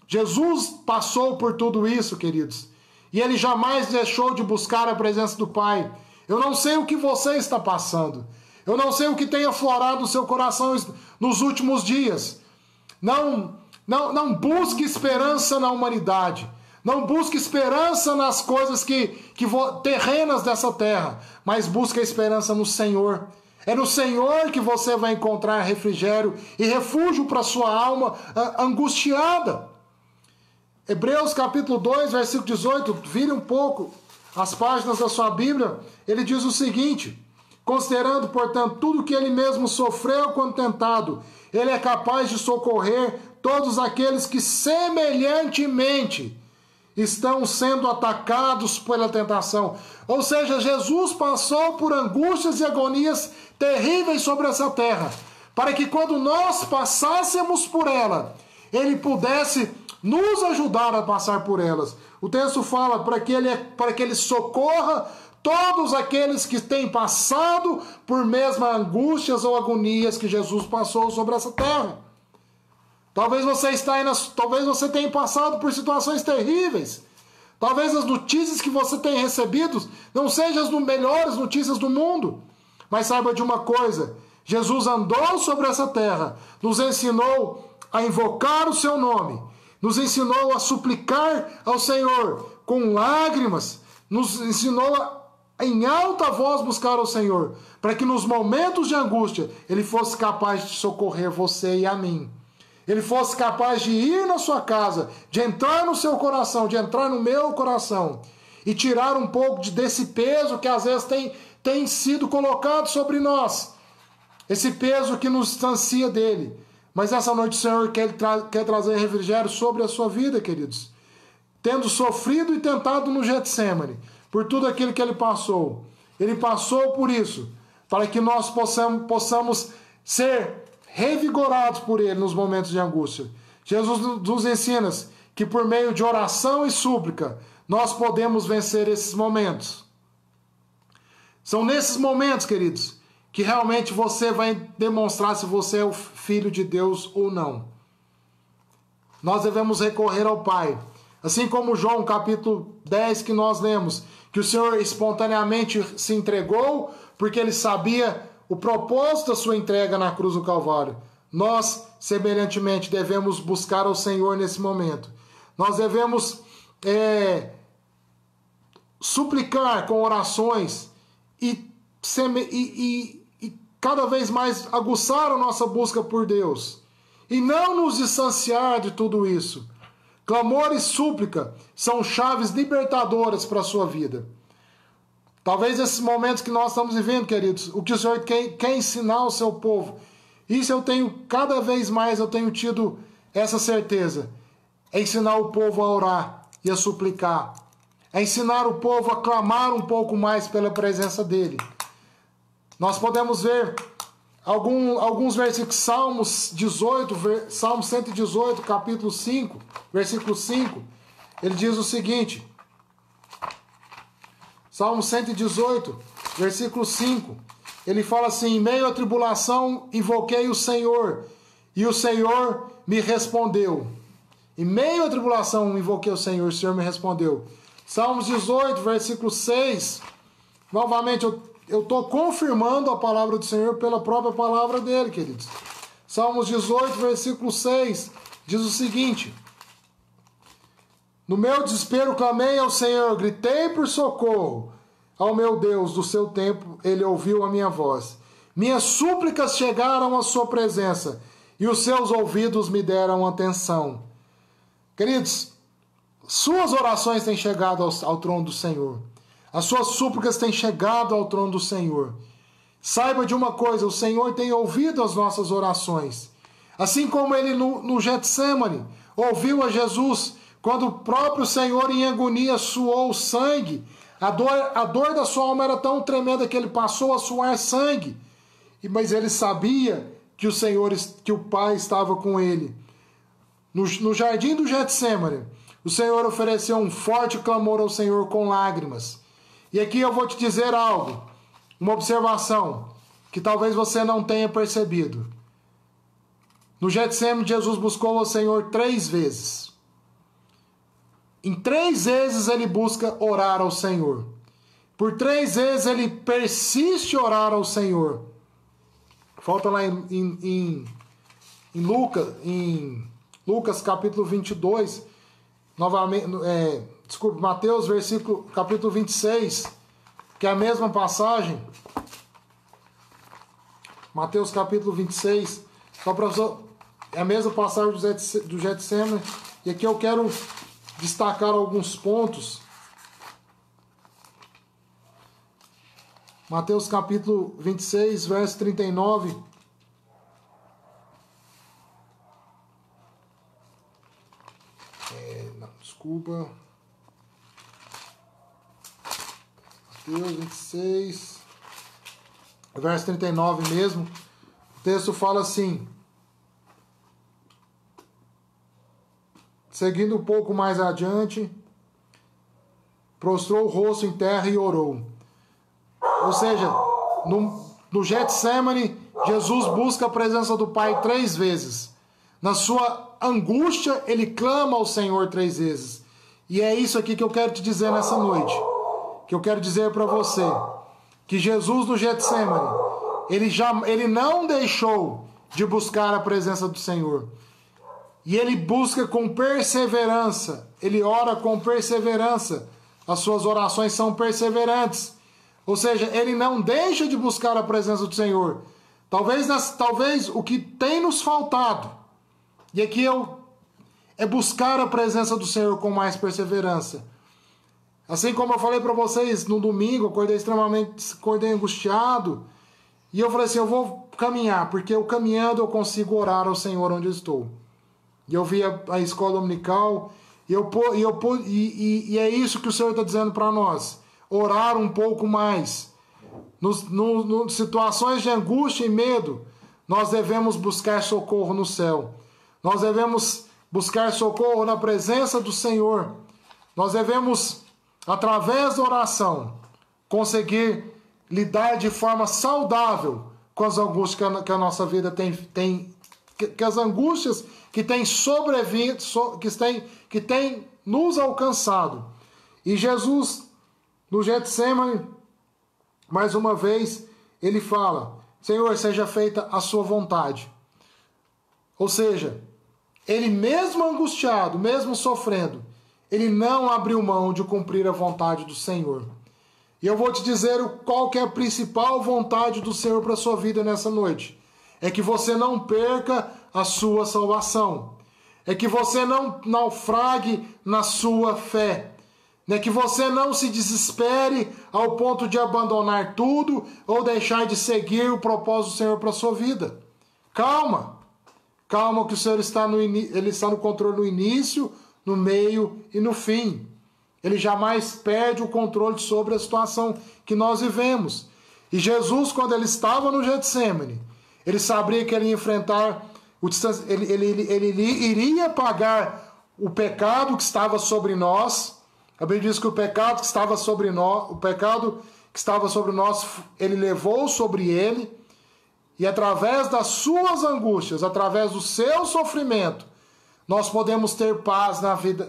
Jesus passou por tudo isso, queridos. e ele jamais deixou de buscar a presença do Pai. Eu não sei o que você está passando. Eu não sei o que tem aflorado no seu coração nos últimos dias. Não busque esperança na humanidade. Não busque esperança nas coisas terrenas dessa terra, mas busque a esperança no Senhor. É no Senhor que você vai encontrar refrigério e refúgio para sua alma angustiada. Hebreus capítulo 2, versículo 18, vire um pouco as páginas da sua Bíblia, ele diz o seguinte: considerando, portanto, tudo que ele mesmo sofreu quando tentado, ele é capaz de socorrer todos aqueles que semelhantemente estão sendo atacados pela tentação. Ou seja, Jesus passou por angústias e agonias terríveis sobre essa terra, para que quando nós passássemos por ela, ele pudesse nos ajudar a passar por elas. O texto fala para que ele socorra todos aqueles que têm passado por mesmas angústias ou agonias que Jesus passou sobre essa terra. Talvez você tenha passado por situações terríveis. Talvez as notícias que você tenha recebido não sejam as melhores notícias do mundo. Mas saiba de uma coisa: Jesus andou sobre essa terra, nos ensinou a invocar o seu nome, nos ensinou a suplicar ao Senhor com lágrimas, nos ensinou em alta voz buscar ao Senhor, para que nos momentos de angústia Ele fosse capaz de socorrer você e a mim. Ele fosse capaz de ir na sua casa, de entrar no seu coração, de entrar no meu coração e tirar um pouco desse peso que às vezes tem sido colocado sobre nós. Esse peso que nos distancia dele. Mas essa noite o Senhor quer trazer refrigério sobre a sua vida, queridos. Tendo sofrido e tentado no Getsêmani, por tudo aquilo que ele passou. Ele passou por isso, para que nós possamos ser revigorados por ele nos momentos de angústia. Jesus nos ensina que por meio de oração e súplica, nós podemos vencer esses momentos. São nesses momentos, queridos, que realmente você vai demonstrar se você é o filho de Deus ou não. Nós devemos recorrer ao Pai. Assim como João capítulo 10 que nós lemos, que o Senhor espontaneamente se entregou porque ele sabia o propósito da sua entrega na cruz do Calvário. Nós, semelhantemente, devemos buscar ao Senhor nesse momento. Nós devemos suplicar com orações e cada vez mais aguçar a nossa busca por Deus. E não nos distanciar de tudo isso. Clamor e súplica são chaves libertadoras para a sua vida. Talvez esses momentos que nós estamos vivendo, queridos, o que o Senhor quer ensinar ao seu povo, isso cada vez mais eu tenho tido essa certeza, é ensinar o povo a orar e a suplicar, é ensinar o povo a clamar um pouco mais pela presença dele. Nós podemos ver alguns versículos, Salmo 118, capítulo 5, versículo 5, ele diz o seguinte, Salmo 118, versículo 5, ele fala assim: em meio à tribulação invoquei o Senhor, e o Senhor me respondeu. Em meio à tribulação invoquei o Senhor me respondeu. Salmos 18, versículo 6, novamente eu estou confirmando a palavra do Senhor pela própria palavra dele, queridos. Salmos 18, versículo 6, diz o seguinte: no meu desespero clamei ao Senhor, gritei por socorro ao meu Deus. Do seu tempo ele ouviu a minha voz. Minhas súplicas chegaram à sua presença e os seus ouvidos me deram atenção. Queridos, suas orações têm chegado ao trono do Senhor. As suas súplicas têm chegado ao trono do Senhor. Saiba de uma coisa, o Senhor tem ouvido as nossas orações. Assim como ele no Getsêmani ouviu a Jesus, quando o próprio Senhor em agonia suou sangue, a dor da sua alma era tão tremenda que ele passou a suar sangue. Mas ele sabia que o Pai estava com ele. No jardim do Getsêmani, o Senhor ofereceu um forte clamor ao Senhor com lágrimas. E aqui eu vou te dizer algo, uma observação, que talvez você não tenha percebido. No Getsêmani, Jesus buscou ao Senhor 3 vezes. Em 3 vezes ele busca orar ao Senhor. Por 3 vezes ele persiste em orar ao Senhor. Falta lá em Lucas capítulo 22, novamente, Mateus capítulo 26, que é a mesma passagem. Mateus capítulo 26, só para é a mesma passagem do Getsemane, e aqui eu quero destacar alguns pontos. Mateus capítulo 26, verso 39. Desculpa. Mateus 26, verso 39 mesmo. O texto fala assim: seguindo um pouco mais adiante, prostrou o rosto em terra e orou. Ou seja, no Getsemane, Jesus busca a presença do Pai 3 vezes. Na sua angústia, ele clama ao Senhor 3 vezes. E é isso aqui que eu quero te dizer nessa noite. Que eu quero dizer para você. Que Jesus no Getsemane, ele não deixou de buscar a presença do Senhor. E ele busca com perseverança. Ele ora com perseverança. As suas orações são perseverantes. Ou seja, ele não deixa de buscar a presença do Senhor. Talvez o que tem nos faltado, e aqui é buscar a presença do Senhor com mais perseverança. Assim como eu falei para vocês no domingo, acordei angustiado, e eu falei assim, eu vou caminhar, porque eu caminhando eu consigo orar ao Senhor onde eu estou. E eu vi a escola dominical, e é isso que o Senhor está dizendo para nós. Orar um pouco mais. Nos situações de angústia e medo, nós devemos buscar socorro no céu. Nós devemos buscar socorro na presença do Senhor. Nós devemos, através da oração, conseguir lidar de forma saudável com as angústias que a nossa vida tem, que as angústias que têm sobrevindo, que têm nos alcançado. E Jesus, no Getsemane, mais uma vez, ele fala: Senhor, seja feita a sua vontade. Ou seja, ele mesmo angustiado, mesmo sofrendo, ele não abriu mão de cumprir a vontade do Senhor. E eu vou te dizer qual que é a principal vontade do Senhor para a sua vida nessa noite. É que você não perca a sua salvação. É que você não naufrague na sua fé. É que você não se desespere ao ponto de abandonar tudo ou deixar de seguir o propósito do Senhor para a sua vida. Calma. Calma, que o Senhor ele está no controle no início, no meio e no fim. Ele jamais perde o controle sobre a situação que nós vivemos. E Jesus, quando ele estava no Getsemane, ele sabia que ele ia enfrentar, ele iria pagar o pecado que estava sobre nós. A Bíblia diz que o pecado que estava sobre nós, ele levou sobre ele. E através das suas angústias, através do seu sofrimento, nós podemos ter paz na vida,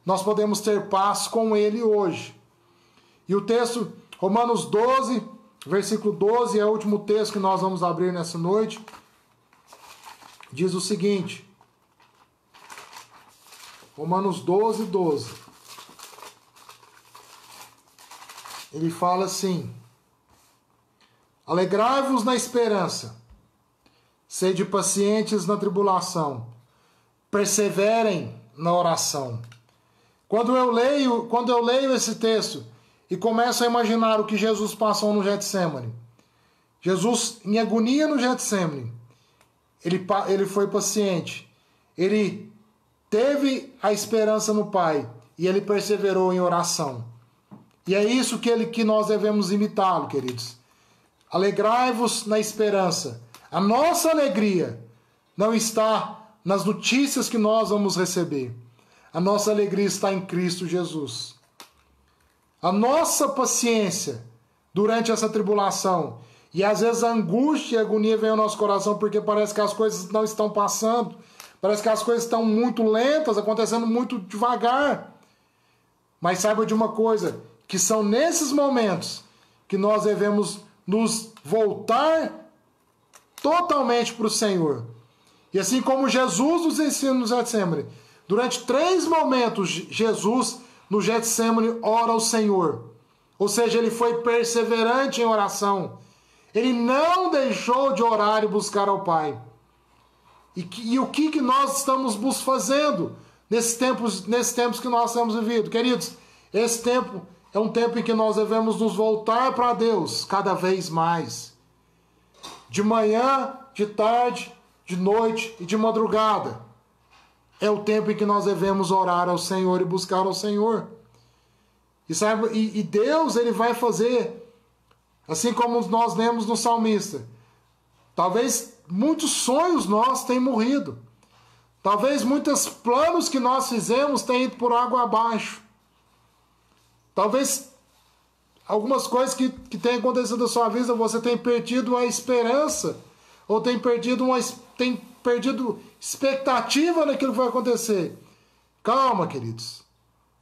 nós podemos ter paz com ele hoje. E o texto, Romanos 12, versículo 12, é o último texto que nós vamos abrir nessa noite, diz o seguinte, Romanos 12, 12. Ele fala assim: alegrai-vos na esperança, sede pacientes na tribulação, perseverem na oração. Quando eu leio esse texto e começo a imaginar o que Jesus passou no Getsemane, Jesus em agonia no Getsemane, ele foi paciente, ele teve a esperança no Pai e ele perseverou em oração. E é isso que nós devemos imitá-lo, queridos. Alegrai-vos na esperança. A nossa alegria não está nas notícias que nós vamos receber. A nossa alegria está em Cristo Jesus. A nossa paciência durante essa tribulação, e às vezes a angústia e a agonia vem ao nosso coração porque parece que as coisas não estão passando, parece que as coisas estão muito lentas, acontecendo muito devagar. Mas saiba de uma coisa, que são nesses momentos que nós devemos nos voltar totalmente para o Senhor. E assim como Jesus nos ensina no Getsemane, durante 3 momentos, Jesus no Getsemane ora ao Senhor. Ou seja, ele foi perseverante em oração. Ele não deixou de orar e buscar ao Pai. E o que nós estamos fazendo nesses tempos que nós temos vivido? Queridos, esse tempo é um tempo em que nós devemos nos voltar para Deus cada vez mais. De manhã, de tarde, de noite e de madrugada. É o tempo em que nós devemos orar ao Senhor e buscar ao Senhor. E Deus, ele vai fazer, assim como nós lemos no salmista. Talvez muitos sonhos nossos tenham morrido. Talvez muitos planos que nós fizemos tenham ido por água abaixo. Talvez algumas coisas que tenham acontecido na sua vida, você tenha perdido a esperança, ou tem perdido expectativa naquilo que vai acontecer. Calma, queridos.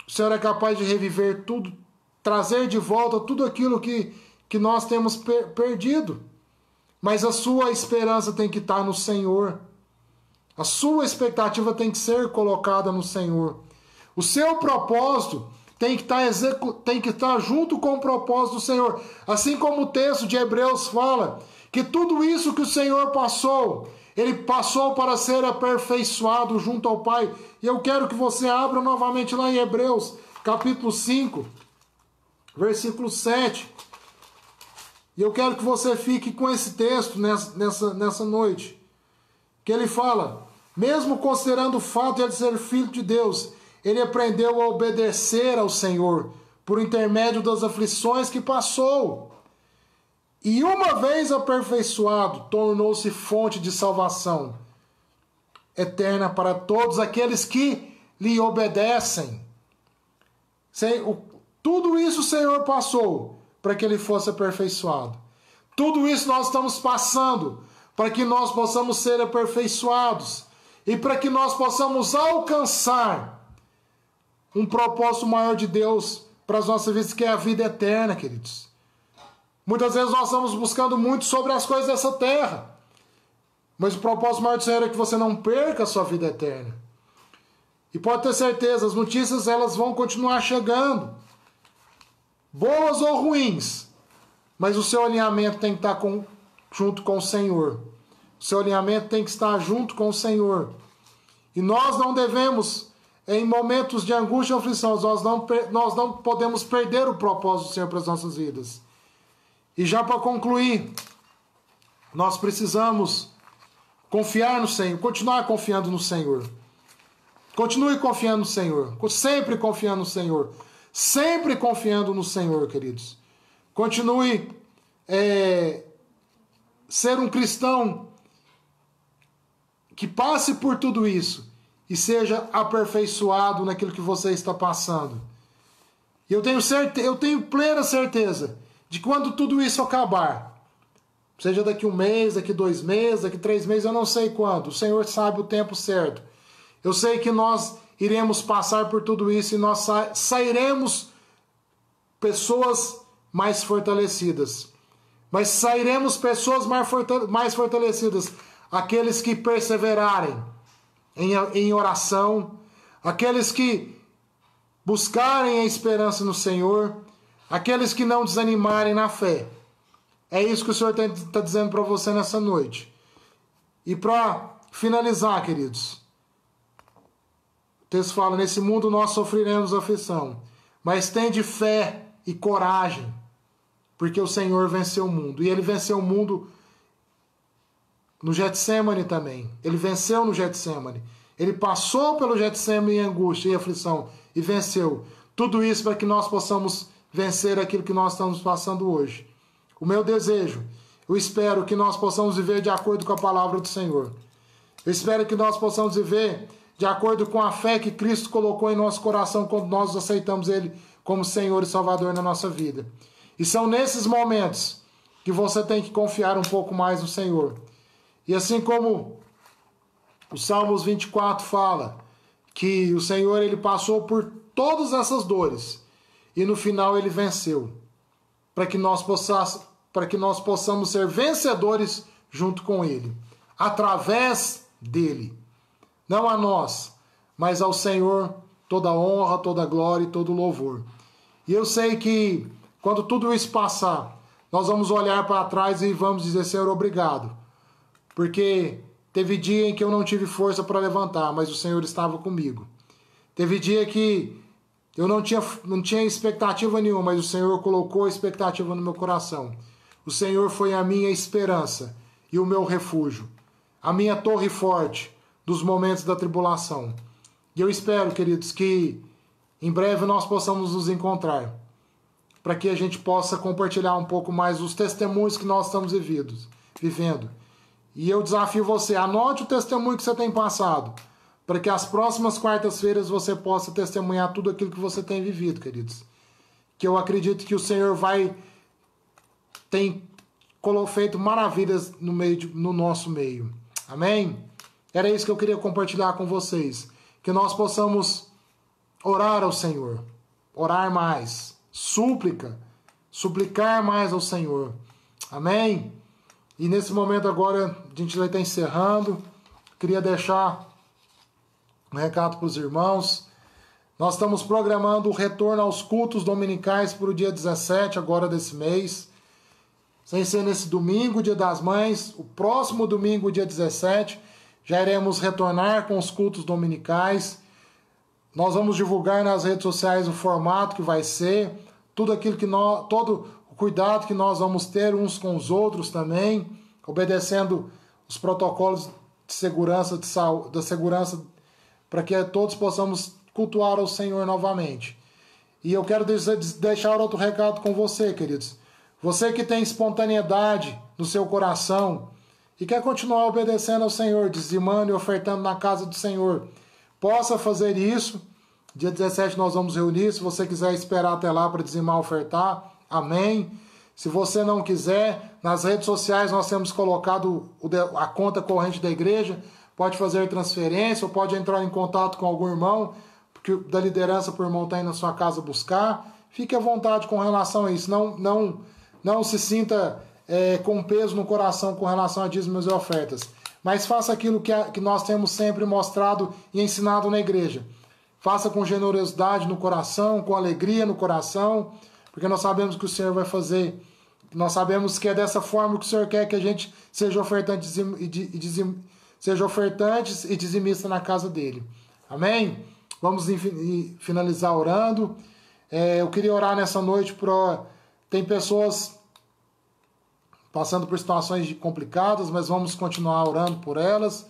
O Senhor é capaz de reviver tudo, trazer de volta tudo aquilo que nós temos perdido. Mas a sua esperança tem que estar no Senhor. A sua expectativa tem que ser colocada no Senhor. O seu propósito tem que estar junto com o propósito do Senhor. Assim como o texto de Hebreus fala, que tudo isso que o Senhor passou, ele passou para ser aperfeiçoado junto ao Pai. E eu quero que você abra novamente lá em Hebreus, capítulo 5, versículo 7. E eu quero que você fique com esse texto nessa noite. Que ele fala, mesmo considerando o fato de ele ser filho de Deus, ele aprendeu a obedecer ao Senhor, por intermédio das aflições que passou. E uma vez aperfeiçoado, tornou-se fonte de salvação eterna para todos aqueles que lhe obedecem. Tudo isso o Senhor passou para que ele fosse aperfeiçoado. Tudo isso nós estamos passando para que nós possamos ser aperfeiçoados e para que nós possamos alcançar um propósito maior de Deus para as nossas vidas, que é a vida eterna, queridos. Muitas vezes nós estamos buscando muito sobre as coisas dessa terra, mas o propósito maior do Senhor é que você não perca a sua vida eterna. E pode ter certeza, as notícias elas vão continuar chegando, boas ou ruins, mas o seu alinhamento tem que estar junto com o Senhor. O seu alinhamento tem que estar junto com o Senhor. E nós não devemos, em momentos de angústia e aflição, nós não podemos perder o propósito do Senhor para as nossas vidas. E já para concluir, nós precisamos confiar no Senhor, continuar confiando no Senhor. Continue confiando no Senhor, sempre confiando no Senhor. Sempre confiando no Senhor, queridos. Continue ser um cristão que passe por tudo isso e seja aperfeiçoado naquilo que você está passando. E eu tenho plena certeza de que quando tudo isso acabar, seja daqui 1 mês, daqui 2 meses, daqui 3 meses, eu não sei quando, o Senhor sabe o tempo certo. Eu sei que nós iremos passar por tudo isso e nós sairemos pessoas mais fortalecidas. Mas sairemos pessoas mais fortalecidas, aqueles que perseverarem em oração, aqueles que buscarem a esperança no Senhor, aqueles que não desanimarem na fé. É isso que o Senhor está dizendo para você nessa noite. E para finalizar, queridos, o texto fala, nesse mundo nós sofreremos aflição, mas tende fé e coragem, porque o Senhor venceu o mundo. E ele venceu o mundo no Getsemane também. Ele venceu no Getsemane. Ele passou pelo Getsemane em angústia e aflição e venceu. Tudo isso para que nós possamos vencer aquilo que nós estamos passando hoje. O meu desejo, eu espero que nós possamos viver de acordo com a palavra do Senhor. Eu espero que nós possamos viver de acordo com a fé que Cristo colocou em nosso coração quando nós aceitamos Ele como Senhor e Salvador na nossa vida. E são nesses momentos que você tem que confiar um pouco mais no Senhor. E assim como o Salmos 24 fala, que o Senhor ele passou por todas essas dores. E no final ele venceu. Para que nós possamos ser vencedores junto com ele. Através dele. Não a nós, mas ao Senhor toda honra, toda glória e todo louvor. E eu sei que quando tudo isso passar, nós vamos olhar para trás e vamos dizer, Senhor, obrigado. Porque teve dia em que eu não tive força para levantar, mas o Senhor estava comigo. Teve dia que eu não tinha expectativa nenhuma, mas o Senhor colocou a expectativa no meu coração. O Senhor foi a minha esperança e o meu refúgio, a minha torre forte dos momentos da tribulação. E eu espero, queridos, que em breve nós possamos nos encontrar, para que a gente possa compartilhar um pouco mais os testemunhos que nós estamos vivendo. E eu desafio você, anote o testemunho que você tem passado, para que as próximas quartas-feiras você possa testemunhar tudo aquilo que você tem vivido, queridos. Que eu acredito que o Senhor tem feito maravilhas no nosso meio. Amém? Era isso que eu queria compartilhar com vocês. Que nós possamos orar ao Senhor. Orar mais. Suplicar mais ao Senhor. Amém? E nesse momento agora, a gente vai estar encerrando. Queria deixar um recado para os irmãos. Nós estamos programando o retorno aos cultos dominicais para o dia 17, agora desse mês. Sem ser nesse domingo, Dia das Mães. O próximo domingo, dia 17, já iremos retornar com os cultos dominicais. Nós vamos divulgar nas redes sociais o formato que vai ser, todo o cuidado que nós vamos ter uns com os outros também, obedecendo os protocolos de segurança, da segurança, para que todos possamos cultuar ao Senhor novamente. E eu quero deixar outro recado com você, queridos. Você que tem espontaneidade no seu coração e quer continuar obedecendo ao Senhor, dizimando e ofertando na casa do Senhor, possa fazer isso. Dia 17 nós vamos reunir. Se você quiser esperar até lá para dizimar e ofertar, amém. Se você não quiser, nas redes sociais nós temos colocado a conta corrente da igreja. Pode fazer transferência ou pode entrar em contato com algum irmão da liderança por irmão está aí na sua casa buscar. Fique à vontade com relação a isso. Não se sinta com peso no coração com relação a dízimos e ofertas. Mas faça aquilo que nós temos sempre mostrado e ensinado na igreja. Faça com generosidade no coração, com alegria no coração, porque nós sabemos que o Senhor vai fazer. Nós sabemos que é dessa forma que o Senhor quer que a gente seja ofertantes e dizimista na casa dele. Amém? Vamos finalizar orando. Eu queria orar nessa noite tem pessoas passando por situações complicadas, mas vamos continuar orando por elas.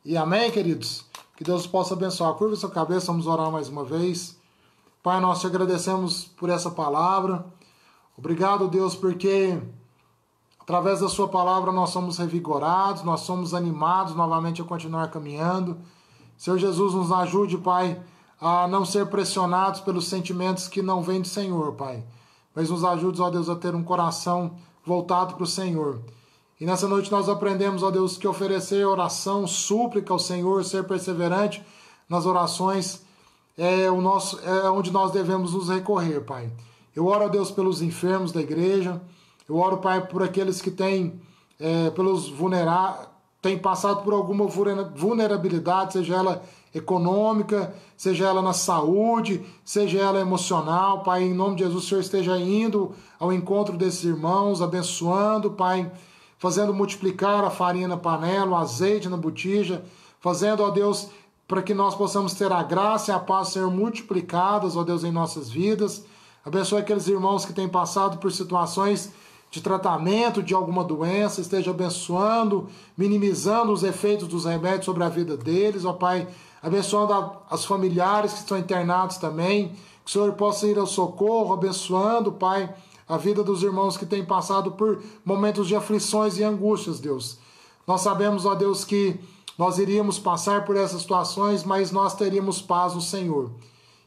E amém, queridos? Que Deus possa abençoar. Curva sua cabeça, vamos orar mais uma vez. Pai, nós te agradecemos por essa palavra. Obrigado, Deus, porque através da sua palavra nós somos revigorados, nós somos animados novamente a continuar caminhando. Senhor Jesus, nos ajude, Pai, a não ser pressionados pelos sentimentos que não vêm do Senhor, Pai. Mas nos ajude, ó Deus, a ter um coração voltado para o Senhor. E nessa noite nós aprendemos, ó Deus, que oferecer oração, súplica ao Senhor, ser perseverante nas orações é onde nós devemos nos recorrer, Pai. Eu oro, ó Deus, pelos enfermos da igreja. Eu oro, Pai, por aqueles que têm passado por alguma vulnerabilidade, seja ela econômica, seja ela na saúde, seja ela emocional. Pai, em nome de Jesus, o Senhor esteja indo ao encontro desses irmãos, abençoando, Pai, fazendo multiplicar a farinha na panela, o azeite na botija, fazendo, ó Deus, para que nós possamos ter a graça e a paz ser multiplicadas, ó Deus, em nossas vidas. Abençoe aqueles irmãos que têm passado por situações de tratamento de alguma doença, esteja abençoando, minimizando os efeitos dos remédios sobre a vida deles, ó Pai, abençoando os familiares que estão internados também, que o Senhor possa ir ao socorro, abençoando, Pai, a vida dos irmãos que têm passado por momentos de aflições e angústias, Deus. Nós sabemos, ó Deus, que nós iríamos passar por essas situações, mas nós teríamos paz no Senhor.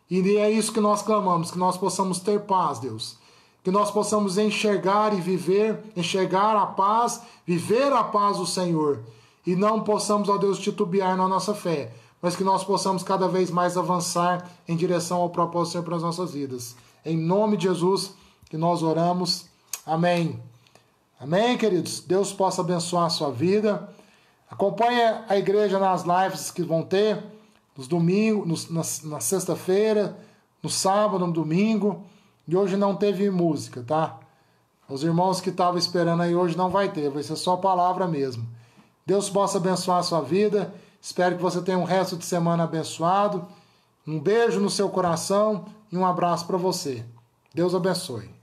E é isso que nós clamamos, que nós possamos ter paz, Deus. Que nós possamos enxergar a paz, viver a paz do Senhor. E não possamos, ó Deus, titubear na nossa fé, mas que nós possamos cada vez mais avançar em direção ao propósito do Senhor para as nossas vidas. Em nome de Jesus que nós oramos. Amém. Amém, queridos? Deus possa abençoar a sua vida. Acompanhe a igreja nas lives que vão ter, nos domingos, na sexta-feira, no sábado, no domingo. E hoje não teve música, tá? Os irmãos que estavam esperando aí hoje não vai ter, vai ser só palavra mesmo. Deus possa abençoar a sua vida. Espero que você tenha um resto de semana abençoado. Um beijo no seu coração e um abraço para você. Deus abençoe.